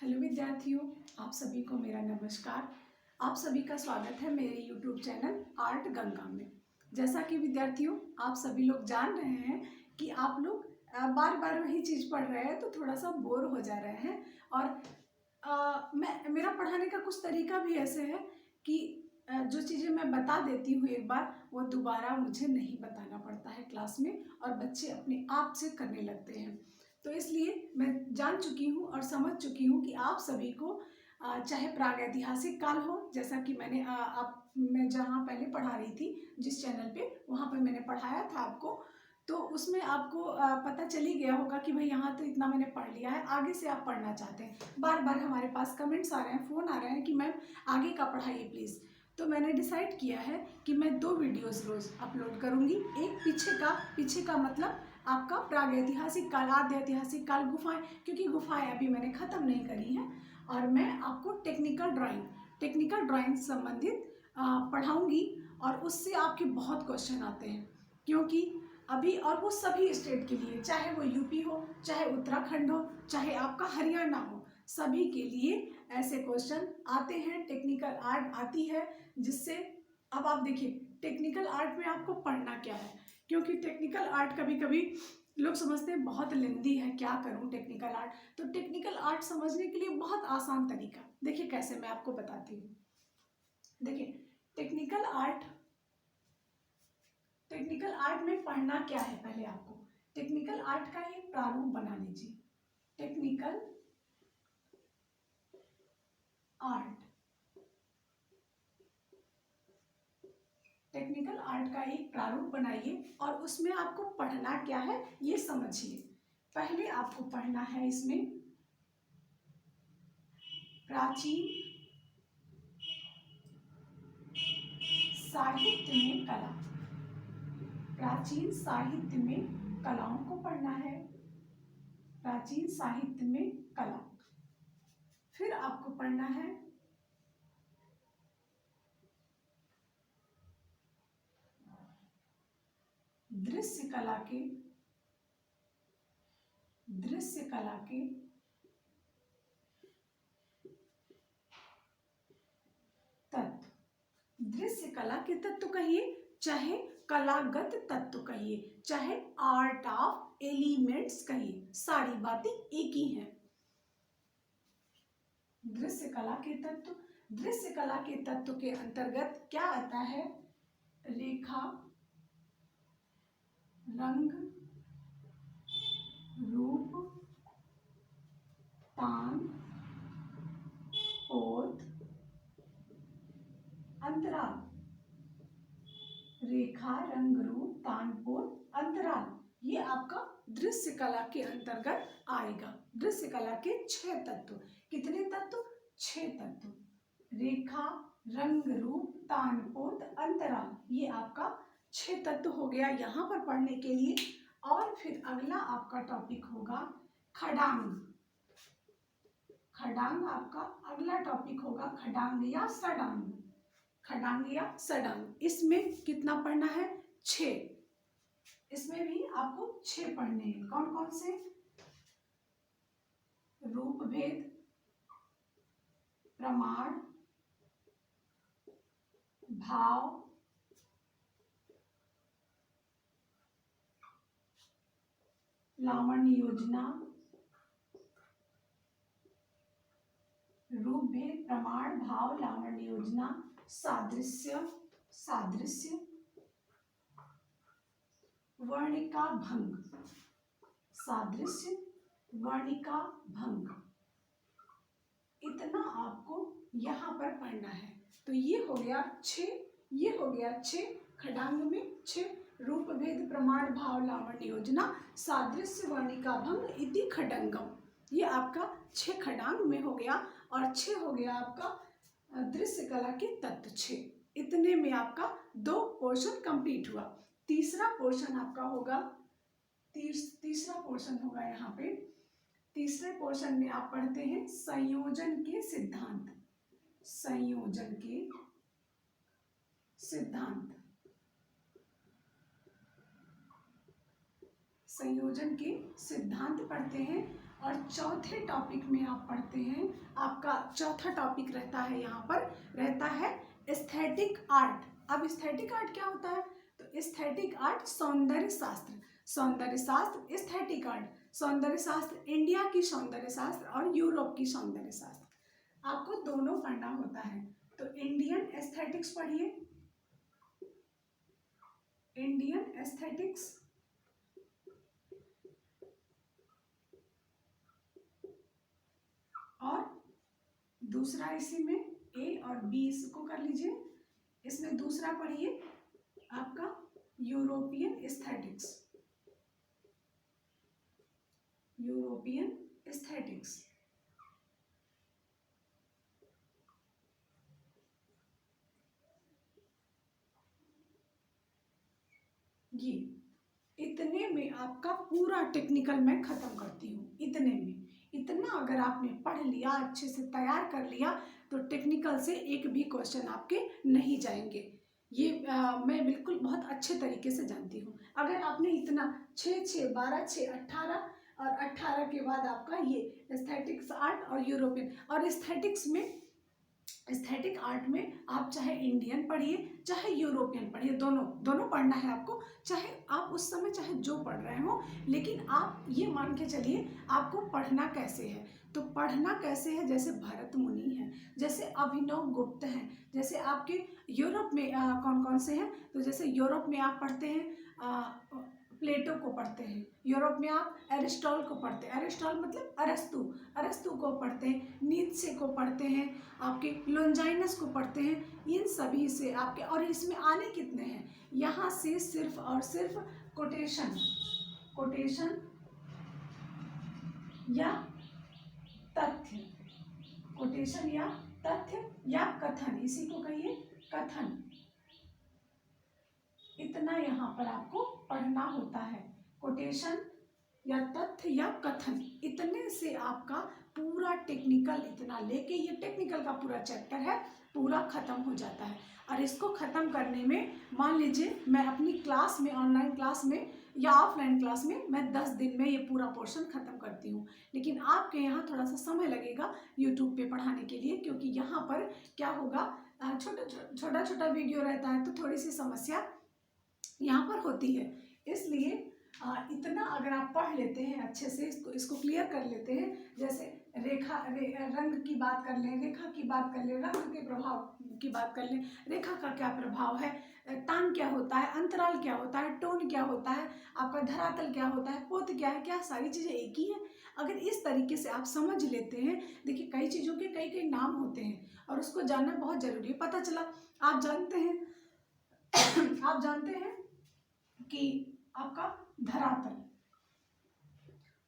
Hello विद्यार्थियों, आप सभी को मेरा नमस्कार। आप सभी का स्वागत है मेरे YouTube चैनल आर्ट गंगा में। जैसा कि विद्यार्थियों आप सभी लोग जान रहे हैं कि आप लोग बार बार वही चीज़ पढ़ रहे हैं तो थोड़ा सा बोर हो जा रहे हैं। और मेरा पढ़ाने का कुछ तरीका भी ऐसे है कि जो चीज़ें मैं बता देती हूँ एक बार, वो दोबारा मुझे नहीं बताना पड़ता है क्लास में और बच्चे अपने आप से करने लगते हैं। तो इसलिए मैं जान चुकी हूँ और समझ चुकी हूँ कि आप सभी को चाहे प्रागैतिहासिक काल हो, जैसा कि मैं जहाँ पहले पढ़ा रही थी जिस चैनल पे, वहाँ पे मैंने पढ़ाया था आपको, तो उसमें आपको पता चल ही गया होगा कि भाई यहाँ तो इतना मैंने पढ़ लिया है, आगे से आप पढ़ना चाहते हैं। बार बार हमारे पास कमेंट्स आ रहे हैं, फ़ोन आ रहे हैं कि मैम आगे का पढ़ाइए प्लीज़। तो मैंने डिसाइड किया है कि मैं 2 वीडियोज़ रोज़ अपलोड करूँगी। एक पीछे का मतलब आपका प्रागैतिहासिक काल, आद्य ऐतिहासिक काल, गुफाएं, क्योंकि गुफाएं अभी मैंने ख़त्म नहीं करी हैं। और मैं आपको टेक्निकल ड्राइंग से संबंधित पढ़ाऊँगी और उससे आपके बहुत क्वेश्चन आते हैं, क्योंकि अभी, और वो सभी स्टेट के लिए, चाहे वो यूपी हो, चाहे उत्तराखंड हो, चाहे आपका हरियाणा हो, सभी के लिए ऐसे क्वेश्चन आते हैं। टेक्निकल आर्ट आती है, जिससे अब आप देखिए टेक्निकल आर्ट में आपको पढ़ना क्या है, क्योंकि टेक्निकल आर्ट कभी कभी लोग समझते हैं बहुत लेंदी है, क्या करूं टेक्निकल आर्ट। तो टेक्निकल आर्ट समझने के लिए बहुत आसान तरीका, देखिए कैसे मैं आपको बताती हूँ। देखिए टेक्निकल आर्ट में पढ़ना क्या है, पहले आपको टेक्निकल आर्ट का एक प्रारूप बना लीजिए। टेक्निकल आर्ट का एक प्रारूप बनाइए और उसमें आपको पढ़ना क्या है ये समझिए। पहले आपको पढ़ना है इसमें प्राचीन साहित्य में कला। प्राचीन साहित्य में कलाओं को पढ़ना है, प्राचीन साहित्य में कला। फिर आपको पढ़ना है दृश्य कला के तत्व। दृश्य कला के तत्व कहिए, चाहे कलागत तत्व कहिए, चाहे आर्ट ऑफ एलिमेंट्स कहिए, सारी बातें एक ही हैं। दृश्य कला के तत्व के अंतर्गत क्या आता है? रेखा, रंग, रूप, तान, पोत, अंतराल। रेखा, रंग, रूप, तान, पोत, अंतराल, ये आपका दृश्य कला के अंतर्गत आएगा। दृश्य कला के 6 तत्व। कितने तत्व? 6 तत्व। रेखा, रंग, रूप, तान, पोत, अंतराल, ये आपका 6 तत्व हो गया यहाँ पर पढ़ने के लिए। और फिर अगला आपका टॉपिक होगा खडांग। खडांग आपका अगला टॉपिक होगा, खडांग या सडांग। खडांग या सडांग, इसमें कितना पढ़ना है? 6। इसमें भी आपको 6 पढ़ने हैं। कौन कौन से? रूप भेद, प्रमाण, भाव, लावण्य योजना। रूप भेद, प्रमाण, भाव, लावण्य योजना, सादृश्य, वर्णिका भंग। सादृश्य, वर्णिका भंग, इतना आपको यहाँ पर पढ़ना है। तो ये हो गया 6, खडांग में 6। रूप भेद, प्रमाण, भाव, लावण्य योजना, सादृश्य, वर्णिका भंग इति खडंगम, ये आपका 6 खडांग में हो गया। और 6 हो गया आपका दृश्य कला के तत्व 6। इतने में आपका 2 पोर्शन कंप्लीट हुआ। तीसरा पोर्शन आपका होगा, तीसरा पोर्शन होगा यहाँ पे। तीसरे पोर्शन में आप पढ़ते हैं संयोजन के सिद्धांत। संयोजन के सिद्धांत, संयोजन के सिद्धांत पढ़ते हैं। और चौथे टॉपिक में आप पढ़ते हैं, आपका चौथा टॉपिक रहता है, यहाँ पर रहता है एस्थेटिक आर्ट। अब एस्थेटिक आर्ट क्या होता है? तो एस्थेटिक आर्ट सौंदर्य शास्त्र, सौंदर्य शास्त्र, एस्थेटिक आर्ट सौंदर्य शास्त्र, इंडिया की सौंदर्य शास्त्र और यूरोप की सौंदर्य शास्त्र, आपको दोनों पढ़ना होता है। तो इंडियन एस्थेटिक्स पढ़िए, इंडियन एस्थेटिक्स, और दूसरा इसी में ए और बी इसको कर लीजिए। इसमें दूसरा पढ़िए आपका यूरोपियन एस्थेटिक्स, यूरोपियन एस्थेटिक्स। ये इतने में आपका पूरा टेक्निकल मैं खत्म करती हूँ। इतने में, इतना अगर आपने पढ़ लिया, अच्छे से तैयार कर लिया, तो टेक्निकल से एक भी क्वेश्चन आपके नहीं जाएंगे। ये मैं बिल्कुल बहुत अच्छे तरीके से जानती हूँ। अगर आपने इतना 6 6 12 6 18 और 18 के बाद आपका ये एस्थेटिक्स आर्ट और यूरोपियन, और एस्थेटिक्स में, एस्थेटिक आर्ट में आप चाहे इंडियन पढ़िए चाहे यूरोपियन पढ़िए, दोनों दोनों पढ़ना है आपको, चाहे आप उस समय चाहे जो पढ़ रहे हो, लेकिन आप ये मान के चलिए आपको पढ़ना कैसे है। तो पढ़ना कैसे है, जैसे भरत मुनि है, जैसे अभिनव गुप्त हैं, जैसे आपके यूरोप में कौन कौन से हैं, तो जैसे यूरोप में आप पढ़ते हैं प्लेटो को पढ़ते हैं, यूरोप में आप एरिस्टॉल को पढ़ते हैं, एरिस्टॉल मतलब अरस्तु, अरस्तु को पढ़ते हैं, नीत्शे को पढ़ते हैं, आपके लोंजाइनस को पढ़ते हैं, इन सभी से आपके, और इसमें आने कितने हैं, यहाँ से सिर्फ और सिर्फ कोटेशन, कोटेशन या तथ्य, कोटेशन या तथ्य या कथन, इसी को कहिए कथन, इतना यहाँ पर आपको पढ़ना होता है। कोटेशन या तथ्य या कथन, इतने से आपका पूरा टेक्निकल, इतना लेके ये टेक्निकल का पूरा चैप्टर है, पूरा खत्म हो जाता है। और इसको ख़त्म करने में, मान लीजिए मैं अपनी क्लास में, ऑनलाइन क्लास में या ऑफलाइन क्लास में, मैं 10 दिन में ये पूरा पोर्शन ख़त्म करती हूँ, लेकिन आपके यहाँ थोड़ा सा समय लगेगा यूट्यूब पे पढ़ाने के लिए, क्योंकि यहाँ पर क्या होगा, छोटा छोटा वीडियो रहता है, तो थोड़ी सी समस्या यहाँ पर होती है। इसलिए इतना अगर आप पढ़ लेते हैं अच्छे से, इसको क्लियर कर लेते हैं, जैसे रंग की बात कर लें, रेखा की बात कर लें, रंग के प्रभाव की बात कर लें, रेखा का क्या प्रभाव है, तान क्या होता है, अंतराल क्या होता है, टोन क्या होता है, आपका धरातल क्या होता है, पोत क्या है, क्या सारी चीज़ें एक ही है। अगर इस तरीके से आप समझ लेते हैं, देखिए कई चीज़ों के कई कई नाम होते हैं और उसको जानना बहुत ज़रूरी है। पता चला आप जानते हैं आप जानते हैं कि आपका धरातल,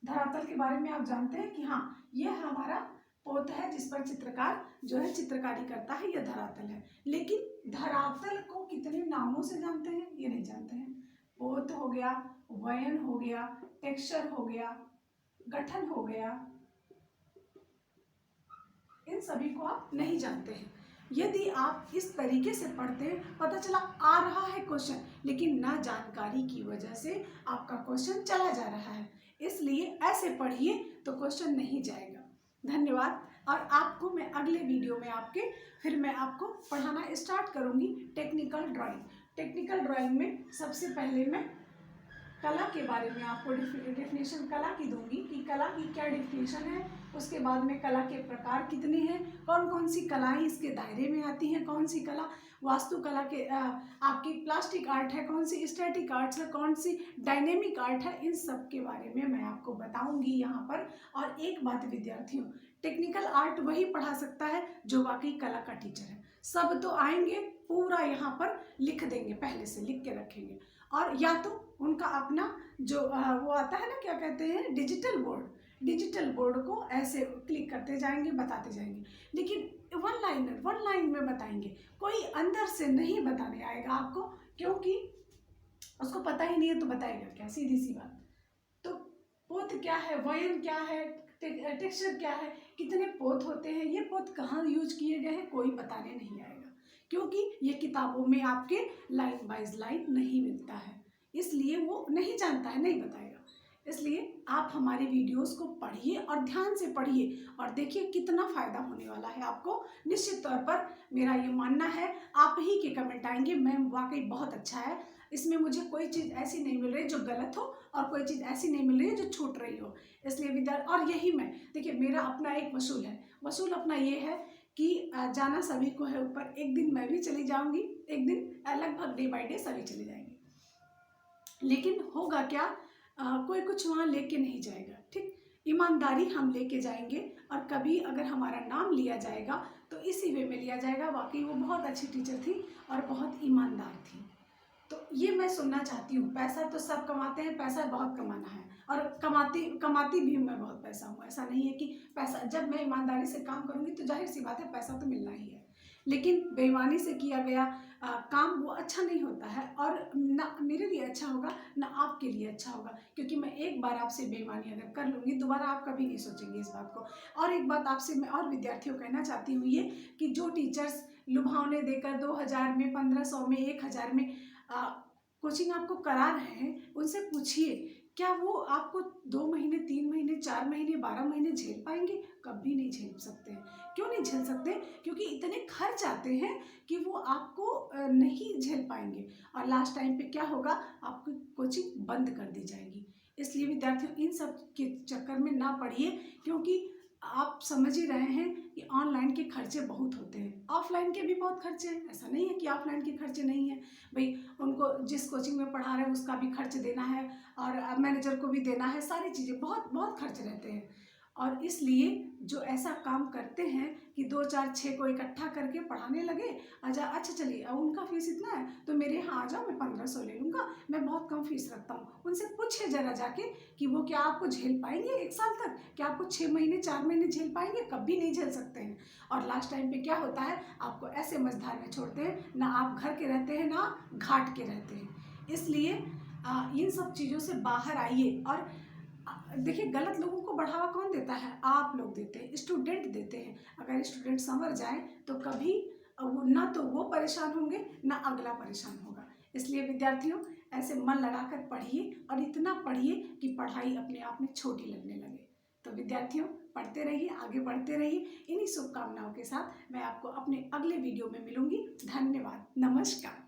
धरातल के बारे में आप जानते हैं कि हाँ, ये हमारा पोत है जिस पर चित्रकार जो है चित्रकारी करता है, यह धरातल है। लेकिन धरातल को कितने नामों से जानते हैं, ये नहीं जानते हैं। पोत हो गया, वयन हो गया, टेक्सचर हो गया, गठन हो गया, इन सभी को आप नहीं जानते हैं। यदि आप इस तरीके से पढ़ते हैं, पता चला आ रहा है क्वेश्चन, लेकिन ना जानकारी की वजह से आपका क्वेश्चन चला जा रहा है, इसलिए ऐसे पढ़िए तो क्वेश्चन नहीं जाएगा। धन्यवाद। और आपको मैं अगले वीडियो में फिर मैं आपको पढ़ाना स्टार्ट करूंगी टेक्निकल ड्राइंग। टेक्निकल ड्राइंग में सबसे पहले मैं कला के बारे में आपको डेफिनेशन कला की दूंगी कि कला की क्या डेफिनेशन है। उसके बाद में कला के प्रकार कितने हैं, कौन कौन सी कलाएं इसके दायरे में आती हैं, कौन सी कला वास्तुकला के आपकी प्लास्टिक आर्ट है, कौन सी स्टैटिक आर्ट्स है, कौन सी डायनेमिक आर्ट है, इन सब के बारे में मैं आपको बताऊंगी यहाँ पर। और एक बात विद्यार्थियों, टेक्निकल आर्ट वही पढ़ा सकता है जो वाकई कला का टीचर है। सब तो आएंगे, पूरा यहाँ पर लिख देंगे, पहले से लिख के रखेंगे, और या तो उनका अपना जो वो आता है ना, क्या कहते हैं, डिजिटल बोर्ड, डिजिटल बोर्ड को ऐसे क्लिक करते जाएंगे, बताते जाएंगे, लेकिन वन लाइन में बताएंगे, कोई अंदर से नहीं बताने आएगा आपको, क्योंकि उसको पता ही नहीं है तो बताएगा क्या, सीधी सी बात। तो पोत क्या है, वयन क्या है, टेक्सचर क्या है, कितने पोत होते हैं, ये पोत कहाँ यूज किए गए हैं, कोई बताने नहीं आएगा, क्योंकि ये किताबों में आपके लाइन बाइज लाइन नहीं मिलता है, इसलिए वो नहीं जानता है, नहीं बताएगा। इसलिए आप हमारी वीडियोस को पढ़िए और ध्यान से पढ़िए और देखिए कितना फ़ायदा होने वाला है आपको। निश्चित तौर पर मेरा ये मानना है, आप ही के कमेंट आएंगे मैम वाकई बहुत अच्छा है, इसमें मुझे कोई चीज़ ऐसी नहीं मिल रही जो गलत हो और कोई चीज़ ऐसी नहीं मिल रही है जो छूट रही हो। इसलिए विद्यार्थी, और यही मैं देखिए, मेरा अपना एक वसूल है, वसूल अपना ये है कि जाना सभी को है ऊपर, एक दिन मैं भी चली जाऊंगी, एक दिन लगभग डे बाय डे सभी चली जाएंगी, लेकिन होगा क्या, कोई कुछ वहाँ लेके नहीं जाएगा। ठीक, ईमानदारी हम लेके जाएंगे और कभी अगर हमारा नाम लिया जाएगा तो इसी वे में लिया जाएगा, वाकई वो बहुत अच्छी टीचर थी और बहुत ईमानदार थी। तो ये मैं सुनना चाहती हूँ। पैसा तो सब कमाते हैं, पैसा बहुत कमाना है और कमाती भी मैं बहुत पैसा हूँ। ऐसा नहीं है कि पैसा, जब मैं ईमानदारी से काम करूँगी तो जाहिर सी बात है पैसा तो मिलना ही है, लेकिन बेईमानी से किया गया काम वो अच्छा नहीं होता है और ना मेरे लिए अच्छा होगा ना आपके लिए अच्छा होगा, क्योंकि मैं एक बार आपसे बेईमानी अगर कर लूँगी दोबारा आप कभी नहीं सोचेंगे इस बात को। और एक बात आपसे मैं और विद्यार्थियों को कहना चाहती हूँ ये, कि जो टीचर्स लुभावने देकर 2000 में, 1500 में, 1000 में कोचिंग आपको करा रहे हैं, उनसे पूछिए क्या वो आपको 2 महीने, 3 महीने, 4 महीने, 12 महीने झेल पाएंगे? कभी नहीं झेल सकते हैं। क्यों नहीं झेल सकते? क्योंकि इतने खर्च आते हैं कि वो आपको नहीं झेल पाएंगे और लास्ट टाइम पे क्या होगा, आपकी कोचिंग बंद कर दी जाएगी। इसलिए विद्यार्थियों इन सब के चक्कर में ना पड़िए, क्योंकि आप समझ ही रहे हैं कि ऑनलाइन के खर्चे बहुत होते हैं, ऑफलाइन के भी बहुत खर्चे हैं, ऐसा नहीं है कि ऑफलाइन के खर्चे नहीं है। भाई उनको जिस कोचिंग में पढ़ा रहे हैं उसका भी खर्च देना है और मैनेजर को भी देना है, सारी चीज़ें बहुत बहुत खर्च रहते हैं। और इसलिए जो ऐसा काम करते हैं कि 2, 4, 6 को इकट्ठा करके पढ़ाने लगे, अच्छा चलिए उनका फीस इतना है तो मेरे यहाँ आ जाओ, मैं 1500 ले लूँगा, मैं बहुत कम फीस रखता हूँ। उनसे पूछिए जरा जाके कि वो क्या आपको झेल पाएंगे 1 साल तक? क्या आपको 6 महीने, 4 महीने झेल पाएंगे? कभी नहीं झेल सकते हैं। और लास्ट टाइम पे क्या होता है, आपको ऐसे मझधार में छोड़ते हैं, ना आप घर के रहते हैं ना घाट के रहते हैं। इसलिए इन सब चीज़ों से बाहर आइए। और देखिए, गलत लोगों को बढ़ावा कौन देता है? आप लोग देते हैं, स्टूडेंट देते हैं। अगर स्टूडेंट संवर जाए तो कभी ना तो वो परेशान होंगे ना अगला परेशान होगा। इसलिए विद्यार्थियों ऐसे मन लगाकर पढ़िए और इतना पढ़िए कि पढ़ाई अपने आप में छोटी लगने लगे। तो विद्यार्थियों पढ़ते रहिए, आगे बढ़ते रहिए। इन्हीं शुभकामनाओं के साथ मैं आपको अपने अगले वीडियो में मिलूंगी। धन्यवाद, नमस्कार।